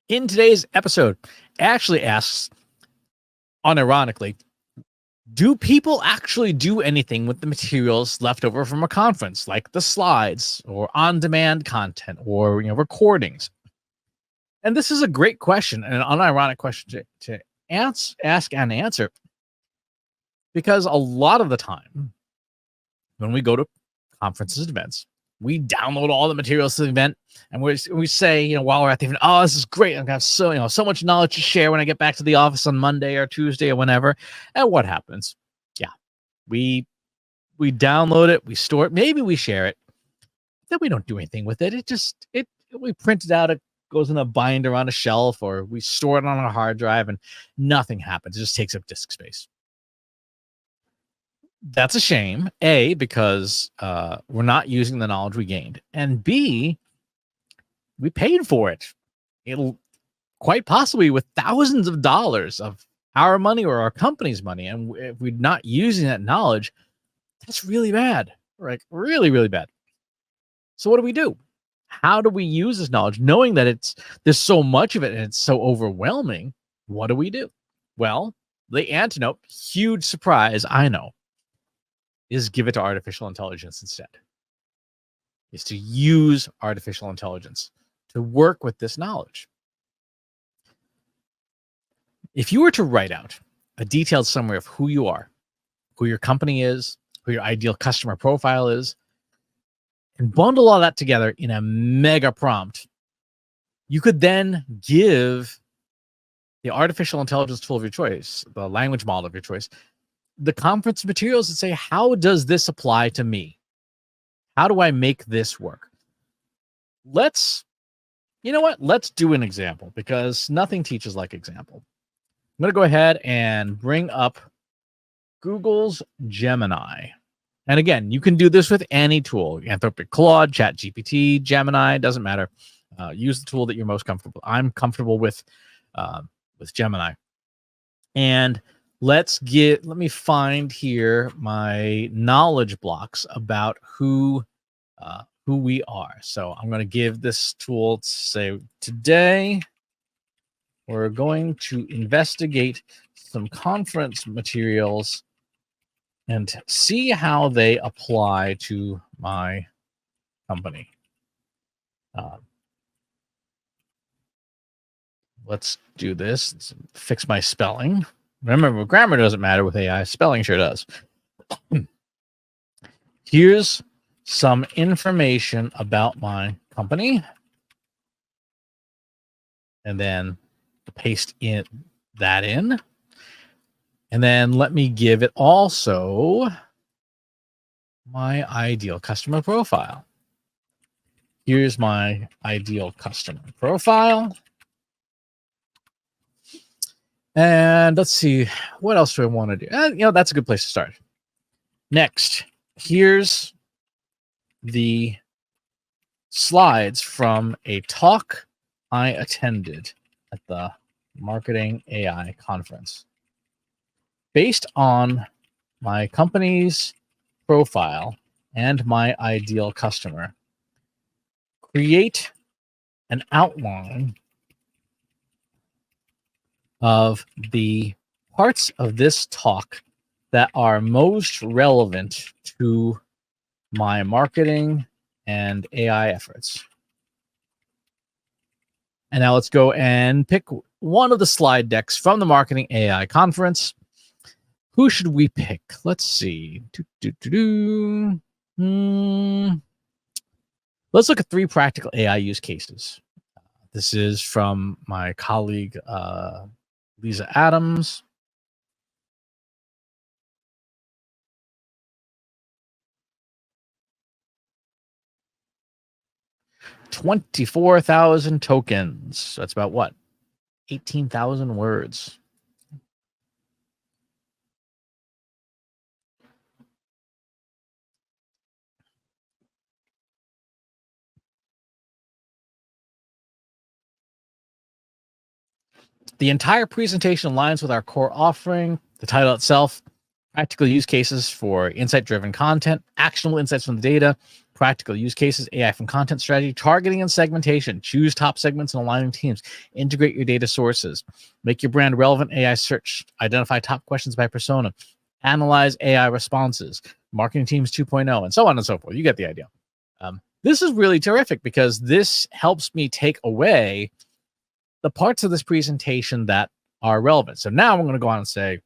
In today's episode, Ashley asks, unironically, do people actually do anything with the materials left over from a conference, like the slides or on-demand content or recordings? And this is a great question and an unironic question to ask and answer, because a lot of the time when we go to conferences and events, we download all the materials to the event, and we say, while we're at the event, oh, this is great. I'm gonna have so much knowledge to share when I get back to the office on Monday or Tuesday or whenever. And what happens? Yeah, we download it, we store it, maybe we share it, then we don't do anything with it. We print it out, it goes in a binder on a shelf, or we store it on a hard drive, and nothing happens. It just takes up disk space. That's a shame, A, because we're not using the knowledge we gained, and B, we paid for it. It'll quite possibly with thousands of dollars of our money or our company's money, and if we're not using that knowledge, that's really bad, like really, really bad. So what do? How do we use this knowledge, knowing that there's so much of it and it's so overwhelming? What do? Well, the antidote, huge surprise, I know, is give it to artificial intelligence instead. Is to use artificial intelligence to work with this knowledge. If you were to write out a detailed summary of who you are, who your company is, who your ideal customer profile is, and bundle all that together in a mega prompt, you could then give the artificial intelligence tool of your choice, the language model of your choice, the conference materials, and say, how does this apply to me? How do I make this work? Let's do an example, because nothing teaches like example. I'm going to go ahead and bring up Google's Gemini. And again, you can do this with any tool, Anthropic Claude, ChatGPT, Gemini, doesn't matter. Use the tool that you're most comfortable. I'm comfortable with Gemini. And let me find here my knowledge blocks about who we are. So I'm going to give this tool to say, today we're going to investigate some conference materials and see how they apply to my company. Let's do this. Let's fix my spelling. Remember, grammar doesn't matter with AI. Spelling sure does. Here's some information about my company. And then paste that in. And then let me give it also my ideal customer profile. Here's my ideal customer profile. And let's see, what else do I want to do? That's a good place to start. Next, here's the slides from a talk I attended at the Marketing AI conference. Based on my company's profile and my ideal customer, create an outline of the parts of this talk that are most relevant to my marketing and AI efforts. And now let's go and pick one of the slide decks from the Marketing AI conference. Who should we pick? Let's see. Let's look at 3 practical AI use cases. This is from my colleague, Lisa Adams. $24,000 tokens. That's about what? 18,000 words. The entire presentation aligns with our core offering. The title itself, practical use cases for insight-driven content, actionable insights from the data, practical use cases, AI from content strategy, targeting and segmentation, choose top segments and aligning teams, integrate your data sources, make your brand relevant AI search, identify top questions by persona, analyze AI responses, marketing teams 2.0, and so on and so forth. You get the idea. This is really terrific because this helps me take away the parts of this presentation that are relevant. So now I'm going to go on and say,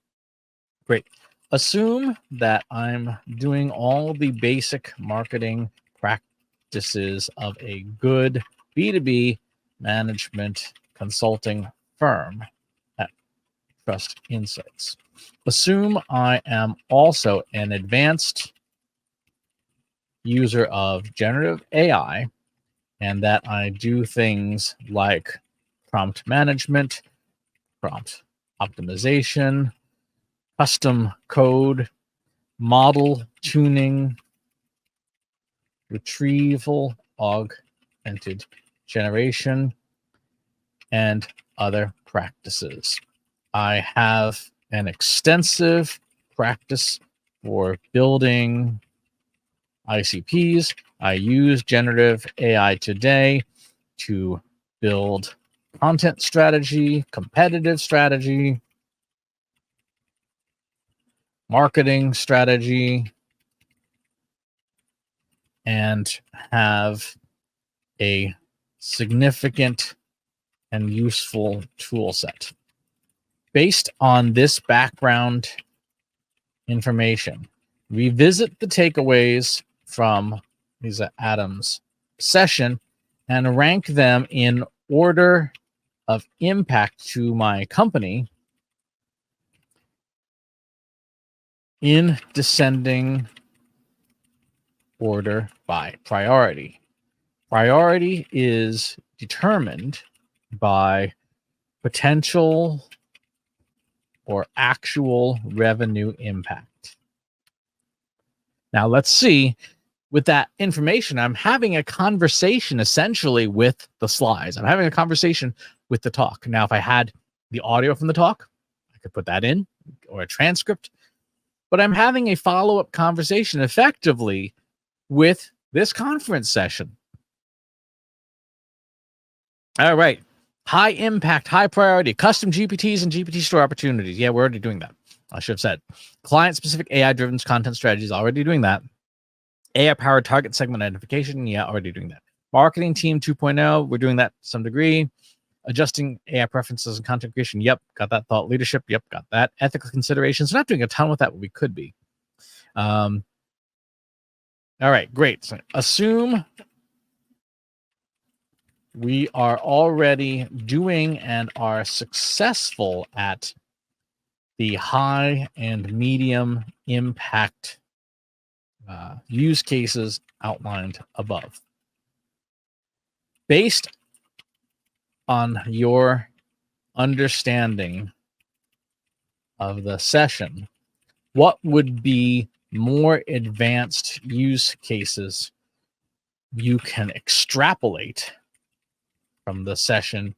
great. Assume that I'm doing all the basic marketing practices of a good B2B management consulting firm at Trust Insights. Assume I am also an advanced user of generative AI and that I do things like prompt management, prompt optimization, custom code, model tuning, retrieval, augmented generation, and other practices. I have an extensive practice for building ICPs. I use generative AI today to build content strategy, competitive strategy, marketing strategy, and have a significant and useful tool set. Based on this background information, revisit the takeaways from Lisa Adams' session and rank them in order of impact to my company in descending order by priority. Priority is determined by potential or actual revenue impact. Now let's see, with that information, I'm having a conversation essentially with the slides. I'm having a conversation with the talk. Now, if I had the audio from the talk, I could put that in, or a transcript, but I'm having a follow-up conversation effectively with this conference session. All right. High impact, high priority, custom GPTs and GPT store opportunities. Yeah, we're already doing that. I should have said client-specific AI-driven content strategies, already doing that. AI-powered target segment identification. Yeah, already doing that. Marketing team 2.0. We're doing that to some degree. Adjusting AI preferences and content creation. Yep, got that. Thought leadership. Yep, got that. Ethical considerations. We're not doing a ton with that, but we could be. All right, great. So assume we are already doing and are successful at the high and medium impact use cases outlined above. Based on your understanding of the session, what would be more advanced use cases you can extrapolate from the session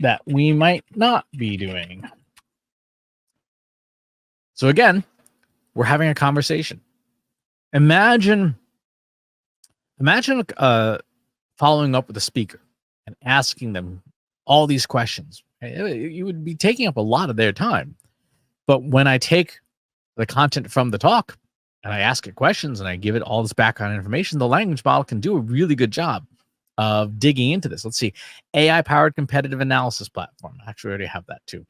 that we might not be doing? So again, we're having a conversation. Imagine following up with a speaker and asking them all these questions. You would be taking up a lot of their time. But when I take the content from the talk and I ask it questions and I give it all this background information, the language model can do a really good job of digging into this. Let's see. AI-powered competitive analysis platform. Actually, I already have that too.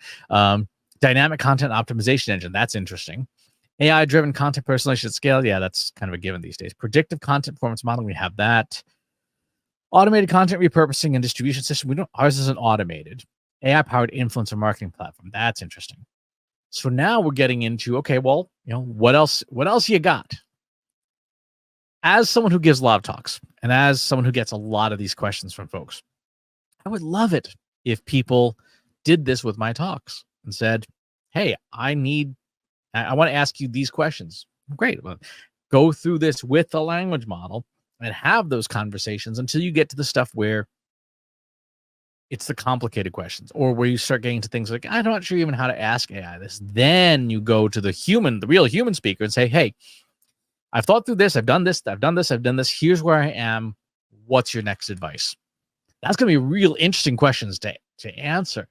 Dynamic content optimization engine. That's interesting. AI-driven content personalization at scale. Yeah, that's kind of a given these days. Predictive content performance modeling. We have that. Automated content repurposing and distribution system. Ours isn't automated. AI-powered influencer marketing platform. That's interesting. So now we're getting into, okay, well, what else you got? As someone who gives a lot of talks and as someone who gets a lot of these questions from folks, I would love it if people did this with my talks and said, hey, I want to ask you these questions. Great. Well, go through this with the language model and have those conversations until you get to the stuff where It's the complicated questions, or where you start getting to things like, I'm not sure even how to ask AI this. Then you go to the real human speaker and say, hey, I've thought through this. I've done this. I've done this. I've done this. Here's where I am. What's your next advice? That's going to be real interesting questions to answer.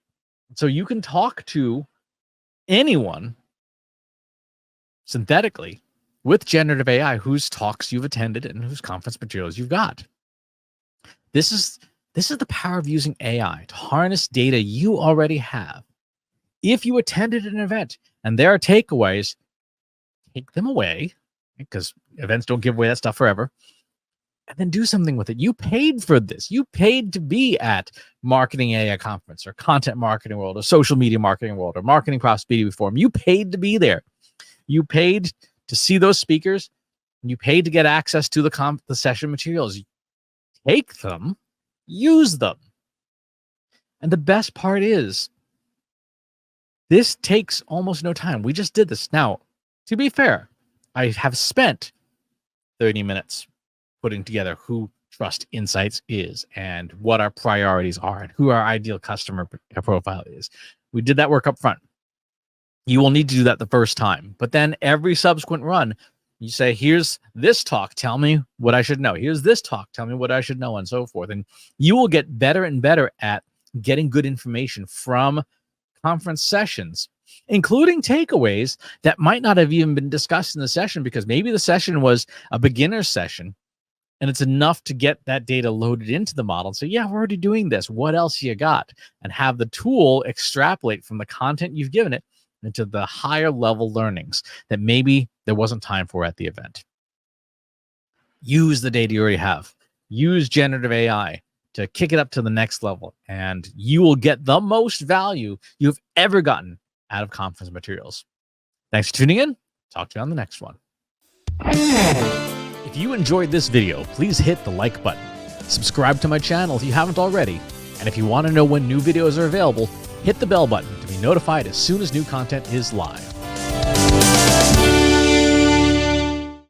So you can talk to anyone synthetically with generative AI whose talks you've attended and whose conference materials you've got. This is the power of using AI to harness data you already have. If you attended an event and there are takeaways, take them away, because events don't give away that stuff forever, and then do something with it. You paid for this. You paid to be at Marketing AI Conference or Content Marketing World or Social Media Marketing World or Marketing Prosperity Forum. You paid to be there. You paid to see those speakers, and you paid to get access to the session materials. Take them, use them. And the best part is, this takes almost no time. We just did this. Now, to be fair, I have spent 30 minutes putting together who Trust Insights is and what our priorities are and who our ideal customer profile is. We did that work up front. You will need to do that the first time. But then every subsequent run, you say, here's this talk, tell me what I should know. Here's this talk, tell me what I should know, and so forth. And you will get better and better at getting good information from conference sessions, including takeaways that might not have even been discussed in the session, because maybe the session was a beginner session and it's enough to get that data loaded into the model and say, yeah, we're already doing this. What else you got? And have the tool extrapolate from the content you've given it into the higher level learnings that maybe there wasn't time for at the event. Use the data you already have. Use generative AI to kick it up to the next level, and you will get the most value you've ever gotten out of conference materials. Thanks for tuning in. Talk to you on the next one. If you enjoyed this video, please hit the like button. Subscribe to my channel if you haven't already. And if you want to know when new videos are available, hit the bell button to be notified as soon as new content is live.